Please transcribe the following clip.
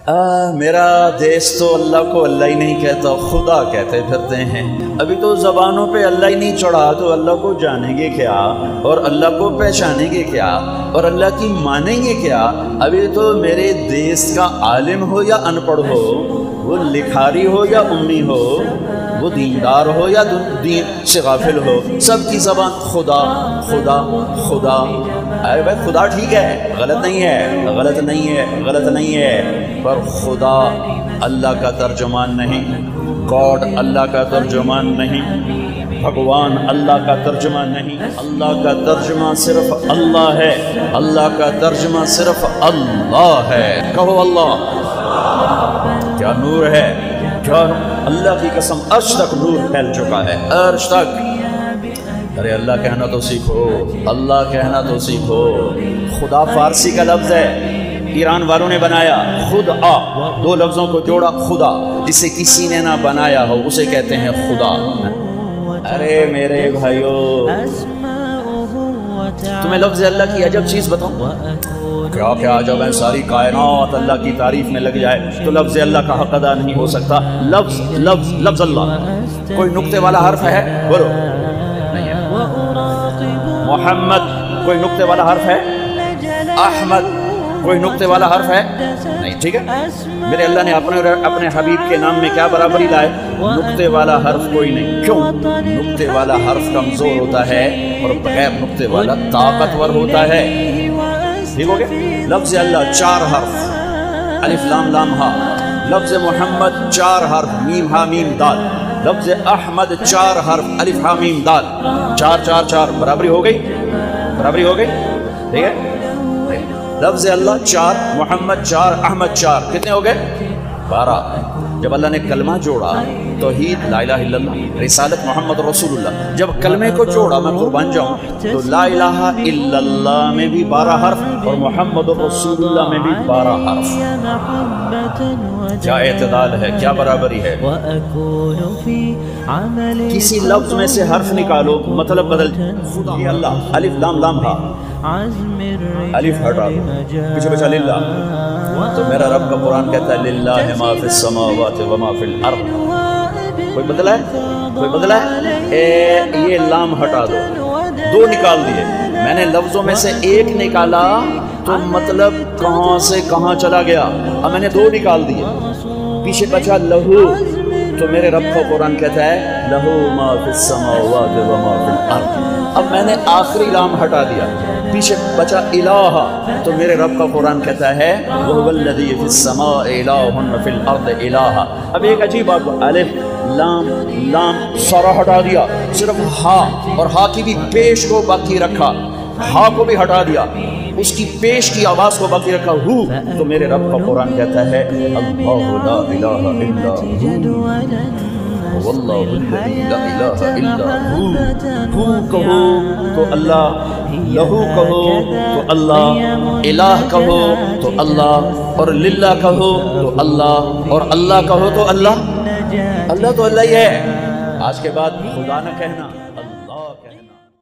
میرا دیس تو اللہ کو اللہ ہی نہیں کہتا، خدا کہتے پھرتے ہیں۔ ابھی تو زبانوں پہ اللہ ہی نہیں چڑھا تو اللہ کو جانیں گے کیا، اور اللہ کو پہچانیں گے کیا، اور اللہ کی مانیں گے کیا؟ ابھی تو میرے دیس کا عالم ہو یا ان پڑھ ہو، وہ لکھاری ہو یا امی ہو، وہ دیندار ہو یا دین سے غافل ہو، سب کی زبان خدا خدا خدا۔ ارے بھائی خدا ٹھیک ہے، غلط نہیں ہے، غلط نہیں ہے، غلط نہیں ہے، پر خدا اللہ کا ترجمان نہیں، گاڈ اللہ کا ترجمان نہیں، بھگوان اللہ کا ترجمان نہیں۔ اللہ کا ترجمہ صرف اللہ ہے، اللہ کا ترجمہ صرف اللہ ہے۔ کہو اللہ، کیا نور ہے، کیا اللہ کی قسم عرش تک نور پھیل چکا ہے، عرش تک۔ ارے اللہ کہنا تو سیکھو، اللہ کہنا تو سیکھو۔ خدا فارسی کا لفظ ہے، ایران والوں نے بنایا، خود آ، دو لفظوں کو جوڑا خدا، جسے کسی نے نہ بنایا ہو اسے کہتے ہیں خدا۔ ارے میرے بھائیو، تمہیں لفظ اللہ کی عجب چیز بتاؤں، کیا کیا عجب ہے، ساری کائنات اللہ کی تعریف میں لگ جائے تو لفظ اللہ کا حق ادا نہیں ہو سکتا۔ لفظ لفظ لفظ اللہ، کوئی نقطے والا حرف ہے؟ بولو نہیں ہے۔ محمد کوئی نقطے والا حرف ہے؟ احمد کوئی نقطے والا حرف ہے؟ نہیں، ٹھیک ہے۔ میرے اللہ نے اپنے حبیب کے نام میں کیا برابری لائے؟ نقطے والا حرف کوئی نہیں۔ کیوں؟ نقطے والا حرف کمزور ہوتا ہے اور بغیر نقطے والا طاقتور ہوتا ہے۔ ٹھیک ہو گیا؟ لفظ اللہ 4 حرف، الف لام لام ہا۔ لفظ محمد 4 حرف، میم ہا میم دال۔ لفظ احمد 4 حرف، الف ہا میم دال۔ 4 4 4 برابری ہو گئی، برابری ہو گئی، ٹھیک ہے۔ لفظ اللہ 4، محمد 4، احمد 4، کتنے ہو گئے؟ 12۔ جب اللہ نے کلمہ جوڑا، توحید لا الہ الا اللہ، رسالت محمد رسول اللہ، جب کلمے کو جوڑا، میں قربان جاؤں، تو لا الہ الا اللہ میں بھی 12 حرف اور محمد رسول اللہ میں بھی 12 حرف۔ کیا اعتدال ہے، کیا برابری ہے۔ کسی لفظ میں سے حرف نکالو، مطلب بدل خدا اللہ، الف لام لام ہا، الف ہٹا دو، پیچھے بچا للہ، تو میرا رب کا قرآن کہتا ہے للہ ما فی السماوات وما فی الارض۔ کوئی بدلا ہے؟ کوئی بدلا ہے؟ یہ لام ہٹا دو، 2 نکال دیے، میں نے لفظوں میں سے 1 نکالا تو مطلب کہاں سے کہاں چلا گیا، اب میں نے 2 نکال دیے، پیچھے بچا لہو، تو میرے رب کا قرآن کہتا ہے لہو ما فی السماوات وما فی الارض۔ اب میں نے آخری لام ہٹا دیا، پیچھے بچا الہ، تو میرے رب کا قرآن کہتا ہے وَهُوَ الَّذِي فِي السَّمَاءِ إِلَٰهٌ فِي الْأَرْضِ إِلَٰهٌ۔ اب ایک عجیب بات، الف لام لام سارا ہٹا دیا، صرف ہا، اور ہا کی بھی پیش کو باقی رکھا، ہا کو بھی ہٹا دیا، اس کی پیش کی آواز کو باقی رکھا ہو، تو میرے رب کا قرآن کہتا ہے اللہ لا الہ الا هو واللہ الذی لا الہ الا ہو کہو تو اللہ، لہو کہو تو اللہ، الہ کہو تو اللہ، اور للہ کہو تو اللہ، اور اللہ کہو تو اللہ۔ اللہ تو اللہ ہی ہے، آج کے بعد خدا نہ کہنا۔